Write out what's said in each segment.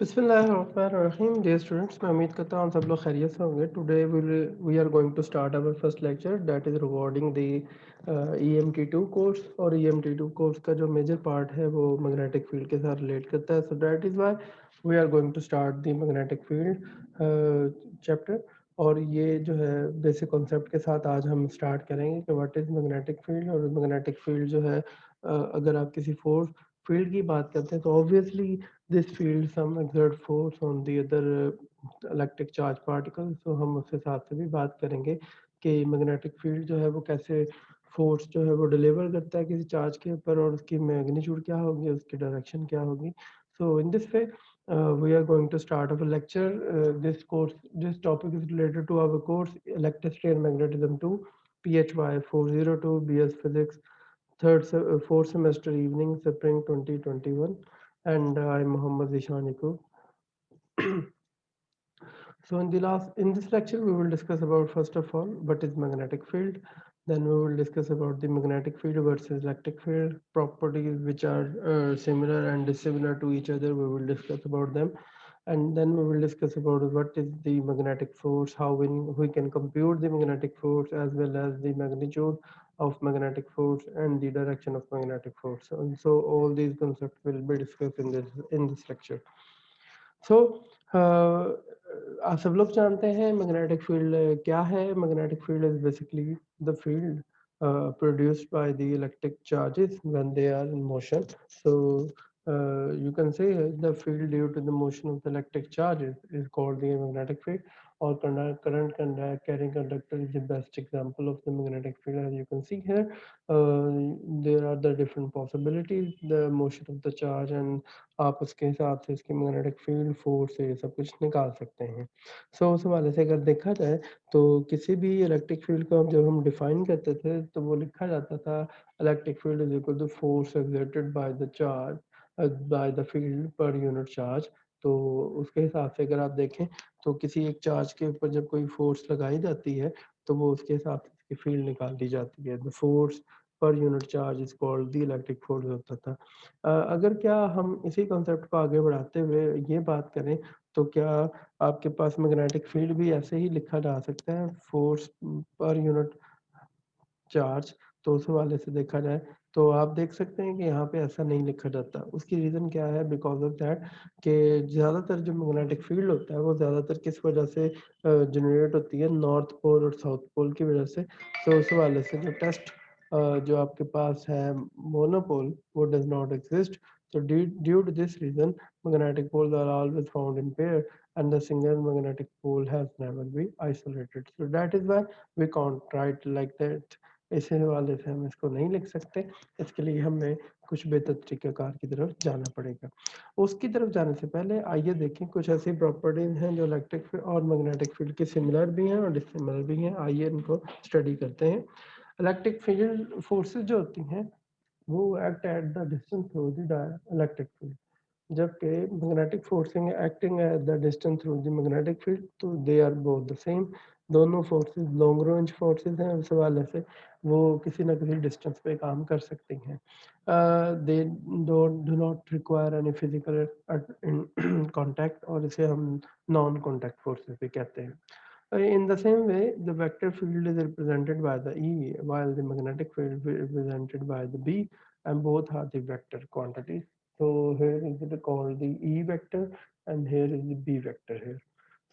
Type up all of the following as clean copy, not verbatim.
बिस्मिल्लाहिर्रहमानिर्रहीम dear students, मैं उम्मीद करता हूँ आप सब लोग खैरियत से होंगे। Today we are going to start our first lecture that is regarding the EMT2 course. और EMT2 कोर्स का जो मेजर पार्ट है वो मैग्नेटिक फील्ड के साथ रिलेट करता है। So that is why we are going to start the magnetic field chapter. और ये जो है बेसिक कॉन्सेप्ट के साथ आज हम स्टार्ट करेंगे कि व्हाट इज़ मैग्नेटिक फील्ड। और मैग्नेटिक फील्ड जो है अगर आप किसी फोर्स फील्ड की बात करते हैं तो obviously this field some exert force on the other electric charge particles। तो हम उसके साथ से भी बात करेंगे कि मैग्नेटिक फील्ड जो है वो कैसे फोर्स जो है वो डिलीवर करता है किसी चार्ज के ऊपर, और उसकी मैग्नीट्यूड क्या होगी, उसकी डायरेक्शन क्या होगी। So in this way we are going to start our lecture. This topic is related to our course Electricity and Magnetism 2, PHY 402 BS Physics, fourth semester evening, spring 2021. And I'm Muhammad Zishan Yakub. So in this lecture we will discuss about, first of all, what is magnetic field. Then we will discuss about the magnetic field versus electric field, properties which are similar and dissimilar to each other. We will discuss about them. And then we will discuss about what is the magnetic force, how we can compute the magnetic force, as well as the magnitude of magnetic force and the direction of magnetic force. And so all these concepts will be discussed in this lecture. सो आप सब लोग जानते हैं magnetic field क्या है। Magnetic field is basically the field produced by the electric charges when they are in motion. So you can say the field due to the motion of the electric charges is called the magnetic field. Or current carrying conductor is the best example of the magnetic field. As you can see here, there are the different possibilities, the motion of the charge, and आप उसके हिसाब से इसकी magnetic field force से ये सब कुछ निकाल सकते हैं। सो उस हवाले से अगर देखा जाए तो किसी भी इलेक्ट्रिक फील्ड को जब हम डिफाइन करते थे तो वो लिखा जाता था electric field is equal to force exerted by the charge by the field per unit charge. तो उसके हिसाब से अगर आप देखें तो किसी एक चार्ज के ऊपर जब कोई फोर्स लगाई जाती है तो वो उसके हिसाब से उसकी फील्ड निकाल दी जाती है। द फोर्स पर unit charge is called the electric force होता था। अगर क्या हम इसी कॉन्सेप्ट को आगे बढ़ाते हुए ये बात करें तो क्या आपके पास मैग्नेटिक फील्ड भी ऐसे ही लिखा जा सकता है, फोर्स पर यूनिट चार्ज। तो उस हवाले से देखा जाए तो आप देख सकते हैं कि यहाँ पे ऐसा नहीं लिखा जाता। उसकी रीज़न क्या है? बिकॉज ऑफ दैट कि ज़्यादातर जो मैग्नेटिक फील्ड होता है वो ज़्यादातर किस वजह से जनरेट होती है, नॉर्थ पोल और साउथ पोल की वजह से। तो उस हवाले से जो टेस्ट जो आपके पास है मोनोपोल वो does not exist. So due to this reason, magnetic poles are always found in pair, and the single magnetic pole has never been isolated. So that is why we can't write like that. इसी वाले से हम इसको नहीं लिख सकते। इसके लिए हमें कुछ बेहतर तरीक़ाकार की तरफ जाना पड़ेगा। उसकी तरफ जाने से पहले आइए देखें कुछ ऐसी प्रॉपर्टीज हैं जो इलेक्ट्रिक और मैग्नेटिक फील्ड के सिमिलर भी हैं और डिसिमिलर भी हैं। आइए इनको स्टडी करते हैं। इलेक्ट्रिक फील्ड फोर्सेस जो होती हैं वो act at the distance through the electric field, जबकि magnetic forces acting at the distance through the magnetic field, तो they are both the same. दोनों फोर्सेस लॉन्ग रेंज फोर्सेस हैं, उस हवाले से वो किसी ना किसी डिस्टेंस पे काम कर सकती हैं। They do not require any physical contact, और इसे हम नॉन कांटेक्ट फोर्सेस भी कहते हैं। In the same way, the vector field is represented by the E, while the magnetic field is represented by the B, and both are the vector quantities. So here is it called the E vector, and here is the B vector here.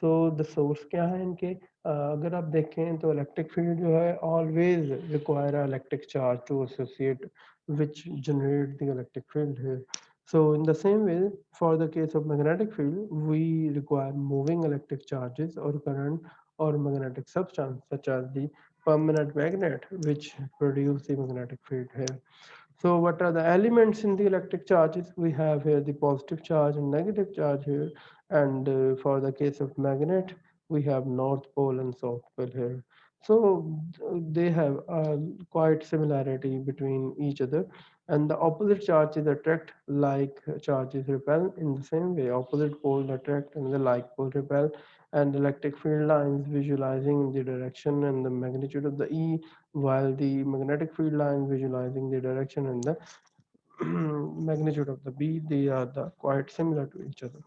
So the source क्या है इनके? अगर आप देखें तो electric field जो है always require an electric charge to associate which generate the electric field here. So in the same way, for the case of magnetic field, we require moving electric charges or current or magnetic substance such as the permanent magnet which produce the magnetic field here. So what are the elements in the electric charges? We have here the positive charge and negative charge here, and for the case of magnet we have north pole and south pole here. So they have quite similarity between each other, and the opposite charges attract like charges repel. In the same way, opposite pole attract and the like pole repel. And electric field lines visualizing the direction and the magnitude of the E, while the magnetic field lines visualizing the direction and the magnitude of the B, they are quite similar to each other.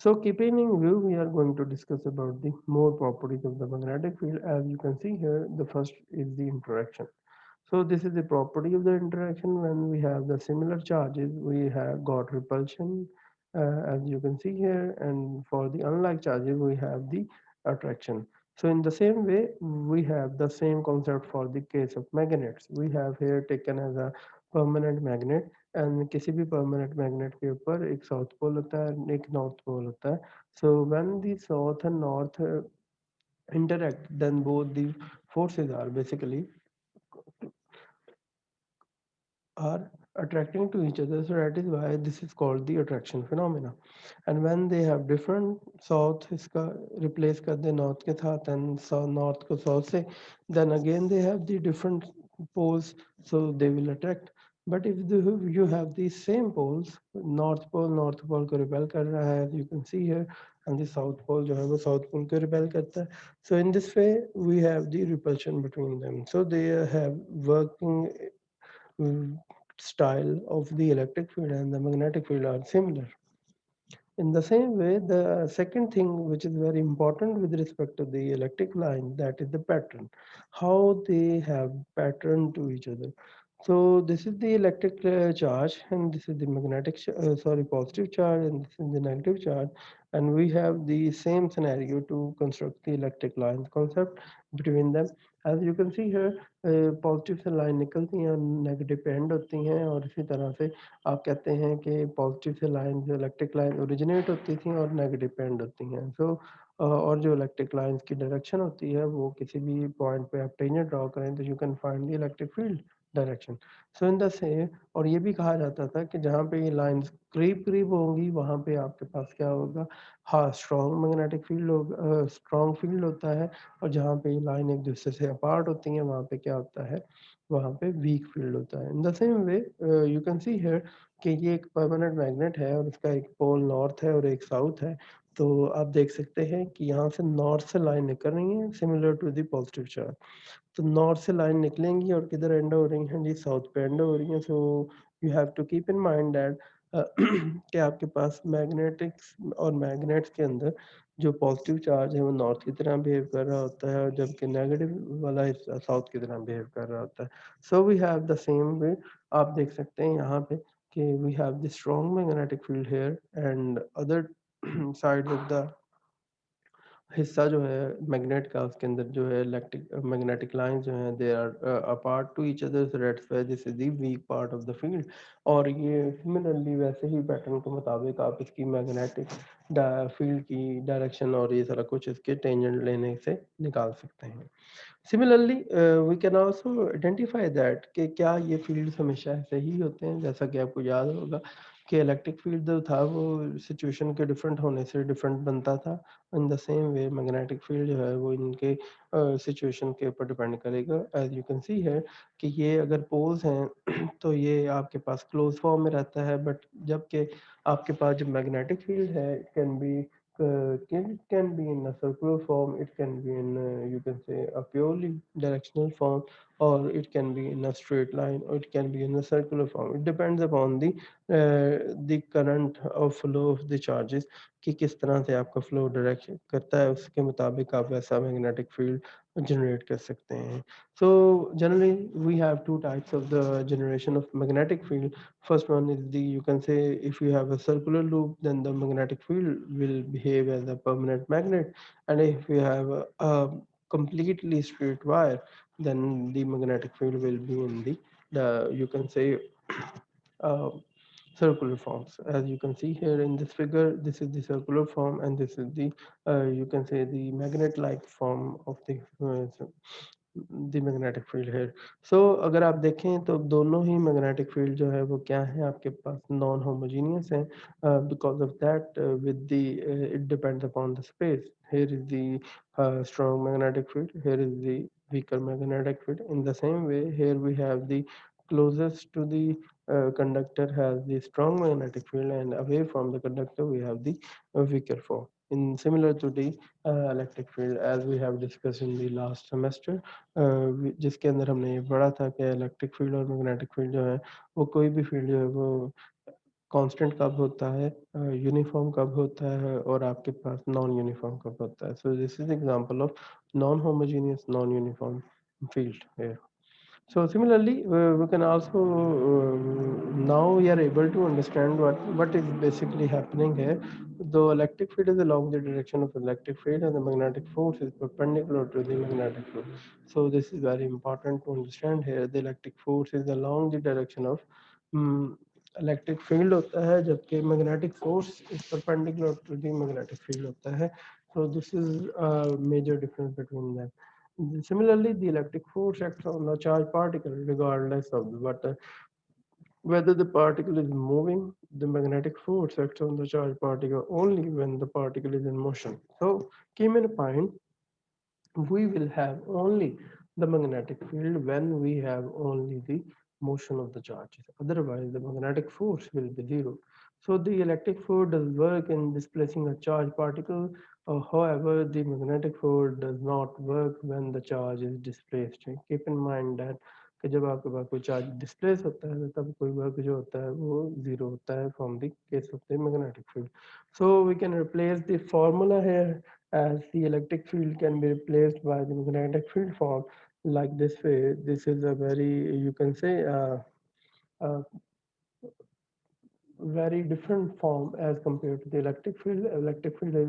So keeping in view, we are going to discuss about the more properties of the magnetic field. As you can see here, the first is the interaction. So this is the property of the interaction. When we have the similar charges, we have got repulsion, as you can see here, and for the unlike charges, we have the attraction. So in the same way, we have the same concept for the case of magnets. We have here taken as a permanent magnet, and किसी भी permanent magnet के ऊपर एक south pole होता है, एक north pole होता है. So when the south and north interact, then both the forces are basically are attracting to each other. So that is why this is called the attraction phenomena. And when they have different south इसका replace कर दे north के साथ and south north को south से, then again they have the different poles, so they will attract. But if you have the same poles, north pole को repel कर रहा है, you can see here, and the south pole जो है वो south pole को repel करता है. So in this way we have the repulsion between them. So they have working mm, style of the electric field and the magnetic field are similar. In the same way, the second thing which is very important with respect to the electric line, that is the pattern, how they have pattern to each other. So this is the electric charge, and this is the positive charge, and this is the negative charge, and we have the same scenario to construct the electric lines concept between them. As you can see here, positive से line निकलती हैं और negative पे and होती हैं, और इसी तरह से आप कहते हैं कि पॉजिटिव से लाइन जो इलेक्ट्रिक लाइन ओरिजिनेट होती थी और नेगेटिव पे एंड होती हैं. सो और जो इलेक्ट्रिक लाइंस की डायरेक्शन होती है वो किसी भी पॉइंट पे आप टेंजेंट ड्रॉ करें तो you can find the electric field direction. So in the same, और ये भी कहा जाता था कि जहाँ पे ये लाइंस करीब करीब होंगी वहाँ पे आपके पास क्या होगा, हाँ स्ट्रॉन्ग मैग्नेटिक फील्ड होगा, स्ट्रॉन्ग फील्ड होता है, और जहाँ पे ये लाइन एक दूसरे से अपार्ट होती हैं वहाँ पे क्या होता है, वहाँ पे वीक फील्ड होता है. In the same way you can see here कि ये एक परमानेंट मैग्नेट है और इसका एक पोल नॉर्थ है और एक साउथ है. तो आप देख सकते हैं कि यहाँ से नॉर्थ से लाइन निकल रही है similar to the positive charge. तो नॉर्थ से लाइन निकलेंगी और किधर एंड हो रही हैं जी, साउथ पे एंड हो रही हैं. So you have to keep in mind that कि आपके पास मैग्नेटिक्स और मैग्नेट्स के अंदर जो पॉजिटिव चार्ज है वो नॉर्थ की तरह बिहेव कर रहा होता है, और जबकि नेगेटिव वाला हिस्सा साउथ की तरह बिहेव कर रहा होता है. So we have the same way. आप देख सकते हैं यहाँ पे कि we have the strong magnetic field here and other side of the हिस्सा जो है मैग्नेट का, उसके अंदर जो है इलेक्ट्रिक मैग्नेटिक लाइन जो है they are apart to each other, so that's why this is the weak part of the field. और ये सिमिलरली वैसे ही पैटर्न के मुताबिक आप इसकी मैग्नेटिक फील्ड की डायरेक्शन और ये सारा कुछ इसके टेंजेंट लेने से निकाल सकते हैं. Similarly we can also identify that कि क्या ये फील्ड्स हमेशा ऐसे ही होते हैं. जैसा कि आपको याद होगा कि इलेक्ट्रिक फील्ड जो था वो सिचुएशन के डिफरेंट होने से डिफरेंट बनता था. In the same way magnetic field जो है वो इनके सिचुएशन के ऊपर डिपेंड करेगा. एज यू कैन सी है कि ये अगर पोल्स हैं तो ये आपके पास क्लोज फॉर्म में रहता है, बट जबकि आपके पास जो मैग्नेटिक फील्ड है it can be can be in a circular form, it can be in you can say a purely directional form, or it can be in a straight line, or it can be in a circular form. It depends upon the current or flow of the charges कि किस तरह से आपका flow direction करता है, उसके मुताबिक आप वैसा मैग्नेटिक फील्ड जनरेट कर सकते हैं. So generally we have two types of the generation of magnetic field. First one is the, you can say, if you have a circular loop, then the magnetic field will behave as a permanent magnet. And if you have a completely straight wire, then the magnetic field will be in the you can say uh, circular forms. As you can see here in this figure, this is the circular form and this is the you can say the magnet like form of the magnetic field here. So अगर आप देखें तो दोनों ही magnetic field जो है वो क्या है आपके पास non homogeneous है. Because of that with the it depends upon the space. Here is the strong magnetic field, here is the weaker magnetic field. In the same way, here we have the closest to the conductor has the strong magnetic field, and away from the conductor we have the weaker form. In similar to the electric field, as we have discussed in the last semester, जिसके अंदर हमने ये पढ़ा था कि electric field और magnetic field जो है वो कोई भी फील्ड जो है वो कांस्टेंट कब होता है, यूनिफॉर्म कब होता है, और आपके पास नॉन यूनिफॉर्म कब होता है. So this is example of non homogeneous non uniform field here. So similarly, we can also now we are able to understand what is basically happening here. The electric field is along the direction of electric field, and the magnetic force is perpendicular to the magnetic field. So this is very important to understand here. The electric force is along the direction of electric field होता है, जबकि magnetic force is perpendicular to the magnetic field होता है. So this is a major difference between them. Similarly, the electric force acts on a charged particle regardless of whether the particle is moving. The magnetic force acts on the charged particle only when the particle is in motion. So keep in mind, we will have only the magnetic field when we have only the motion of the charges. Otherwise, the magnetic force will be zero. So the electric force does work in displacing a charged particle. However, the magnetic force does not work when the charge is displaced. Keep in mind that कि जब आपके पास कोई charge displace होता है तब कोई work जो होता है वो जीरो होता है from the case of the magnetic field. So we can replace the formula here as the electric field can be replaced by the magnetic field form like this way. This is a very, you can say, uh, very different form as compared to the electric field. Electric field is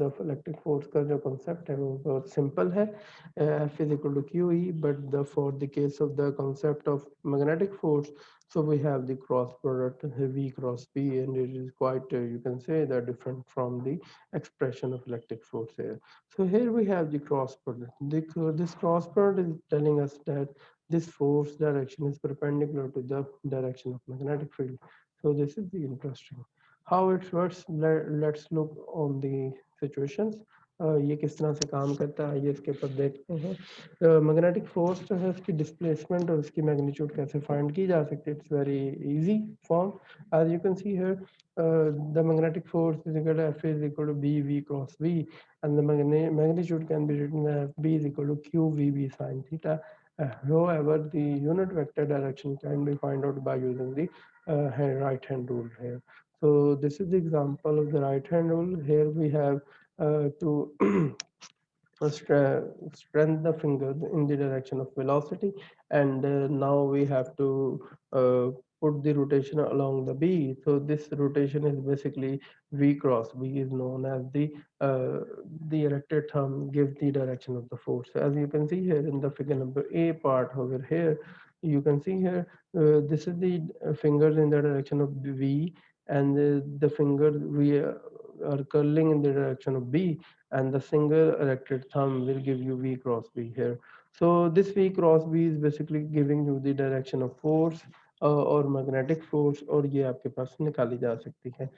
the electric force का जो concept है वो बहुत simple है, F is equal to QE. But for the case of the concept of magnetic force, so we have the cross product V cross P, and it is quite you can say that different from the expression of electric force here. So here we have the cross product. This cross product is telling us that this force direction is perpendicular to the direction of magnetic field. So this is the interesting. How it works, let's look on the situations. ये किस तरह से काम करता है ये इसके ऊपर देखते हैं. मैग्नेटिक फोर्स जो है उसकी डिस्प्लेसमेंट और उसकी मैग्नीट्यूड कैसे फाइंड की जा सकती है. It's very easy form. As you can see here, the magnetic force is equal to F is equal to BV cross V, and the magnitude can be written as B is equal to QVB sine theta. However, the unit vector direction can be found out by using the right hand rule here. So this is the example of the right hand rule. Here we have to strengthen the fingers in the direction of velocity, and now we have to put the rotation along the B. So this rotation is basically V cross B is known as the erected thumb gives the direction of the force. As you can see here in the figure number A part over here, you can see here, this is the fingers in the direction of V, and the finger we are curling in the direction of B, and the single erected thumb will give you V cross B here. So this V cross B is basically giving you the direction of force or magnetic force, और ये आपके पास निकाली जा सकती है.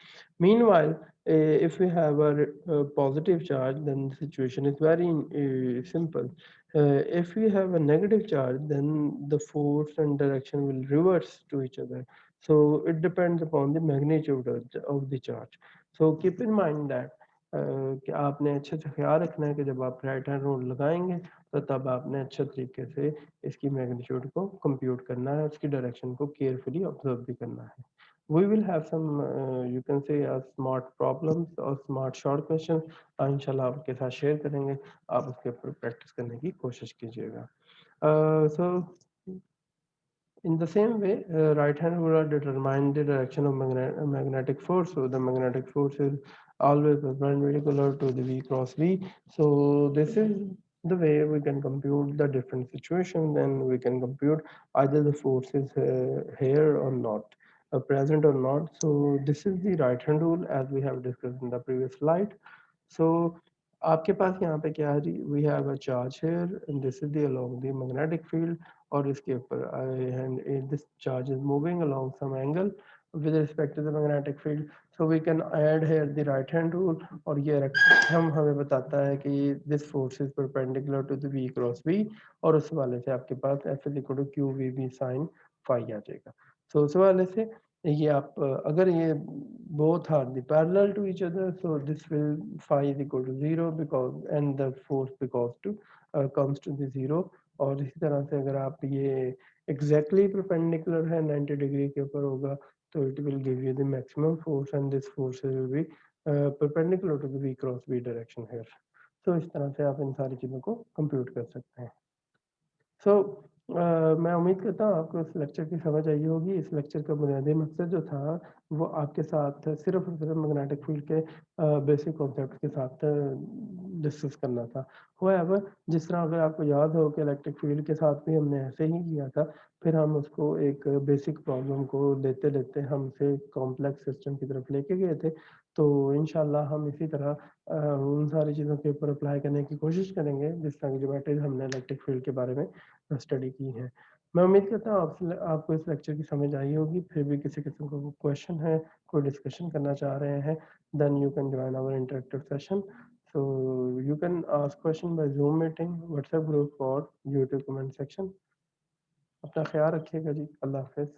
Meanwhile, if we have a positive charge, then the situation is very simple. If we have a negative charge, then the force and direction will reverse to each other. So it depends upon the magnitude of the charge. So keep in mind that कि आपने अच्छे से ख्याल रखना है कि जब आप राइट हैंड रूल लगाएंगे तो तब आपने अच्छे तरीके से इसकी मैग्नीट्यूड को कंप्यूट करना है, उसकी डायरेक्शन को केयरफुली ऑब्जर्व भी करना है. We will have some you can say smart problems or smart short questions इंशाल्लाह आपके साथ शेयर करेंगे. आप उसके ऊपर प्रैक्टिस करने की कोशिश कीजिएगा. So in the same way, right hand rule determine the direction of magnetic force. So the magnetic force is always perpendicular to the V cross V. So this is the way we can compute the different situations, and we can compute either the force is here or not, present or not. So this is the right hand rule as we have discussed in the previous slide. So आपके पास यहाँ पे क्या है जी, we have a charge here and this is the along the magnetic field, और इसके ऊपर and this charge is moving along some angle with respect to the magnetic field. So we can add here the right hand rule, और ये हम हमें बताता है कि this force is perpendicular to the V cross V, और उस वाले से आपके पास F is equal to QVB sin phi आ जाएगा. So उस वाले से ये आप अगर ये both are the parallel to each other, so this will phi is equal to 0 because and the force because to comes to the 0. और इसी तरह से अगर आप ये exactly perpendicular है 90 डिग्री के ऊपर होगा तो it will give you the maximum force and this force will be perpendicular to the v cross v direction here. So इस तरह से आप इन सारी चीज़ों को कंप्यूट कर सकते हैं। सो मैं उम्मीद करता हूँ आपको इस लेक्चर की समझ आई होगी। इस लेक्चर का बुनियादी मकसद जो था वो आपके साथ सिर्फ और सिर्फ मैग्नेटिक फील्ड के बेसिक कॉन्सेप्ट के साथ डिस्कस करना था। होएवर जिस तरह अगर आपको याद हो कि इलेक्ट्रिक फील्ड के साथ भी हमने ऐसे ही किया था, फिर हम उसको एक बेसिक प्रॉब्लम को लेते-लेते हम उसे कॉम्प्लेक्स सिस्टम की तरफ लेके गए थे। तो इंशाल्लाह हम इसी तरह उन सारी चीज़ों के ऊपर अप्लाई करने की कोशिश करेंगे जिस तरह की ज्योमेट्रीज़ हमने इलेक्ट्रिक फील्ड के बारे में स्टडी की है। मैं उम्मीद करता हूँ आपको इस लेक्चर की समझ आई होगी। फिर भी किसी किस्म का कोई क्वेश्चन है, कोई डिस्कशन करना चाह रहे हैं, then you can join our interactive session. So you can ask question by Zoom meeting, WhatsApp group और यूट्यूब कमेंट सेक्शन। अपना ख्याल रखिएगा जी। अल्लाह हाफ़िज़।